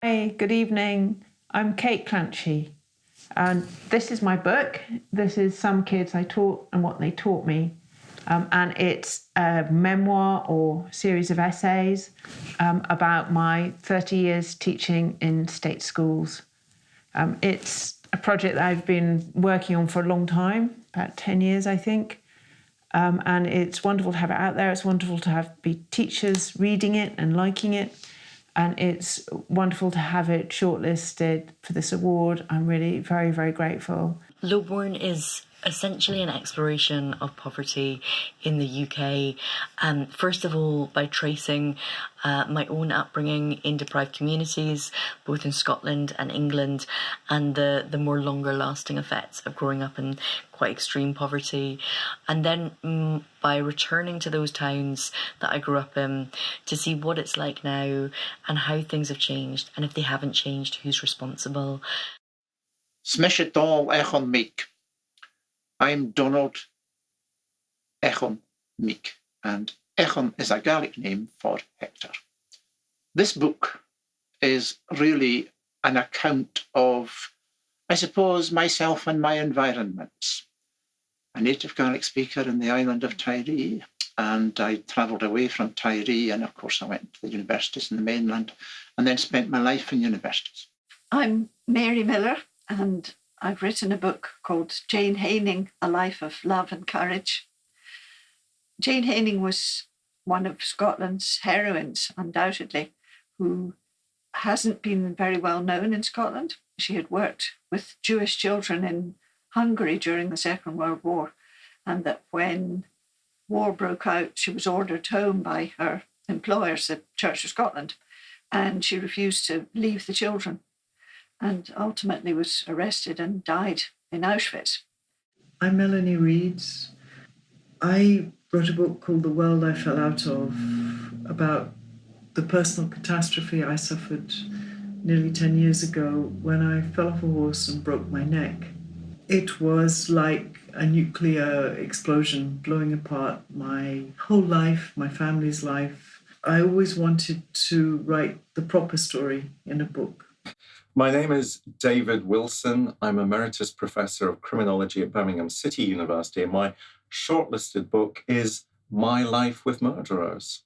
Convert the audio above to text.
Hey, good evening. I'm Kate Clanchy, and this is my book. This is Some Kids I Taught and What They Taught Me. And it's a memoir or series of essays about my 30 years teaching in state schools. It's a project that I've been working on for a long time, about 10 years, I think. And it's wonderful to have it out there. It's wonderful to be teachers reading it and liking it. And it's wonderful to have it shortlisted for this award. I'm really very, very grateful. Lowborn is essentially an exploration of poverty in the UK. First of all, by tracing my own upbringing in deprived communities, both in Scotland and England, and the more longer lasting effects of growing up in quite extreme poverty. And then by returning to those towns that I grew up in to see what it's like now and how things have changed, and if they haven't changed, who's responsible. DòmhnallEachann Meek. I'm DòmhnallEachann Meek, and Eachann is a Gaelic name for Hector. This book is really an account of, I suppose, myself and my environments. A native Gaelic speaker in the island of Tiree, and I travelled away from Tiree, and of course I went to the universities in the mainland, and then spent my life in universities. I'm Mary Miller, and I've written a book called Jane Haining, A Life of Love and Courage. Jane Haining was one of Scotland's heroines, undoubtedly, who hasn't been very well known in Scotland. She had worked with Jewish children in Hungary during the Second World War, and that when war broke out, she was ordered home by her employers, the Church of Scotland, and she refused to leave the children, and ultimately was arrested and died in Auschwitz. I'm Melanie Reid. I wrote a book called The World I Fell Out Of, about the personal catastrophe I suffered nearly 10 years ago when I fell off a horse and broke my neck. It was like a nuclear explosion blowing apart my whole life, my family's life. I always wanted to write the proper story in a book. My name is David Wilson. I'm Emeritus Professor of Criminology at Birmingham City University, and my shortlisted book is My Life with Murderers.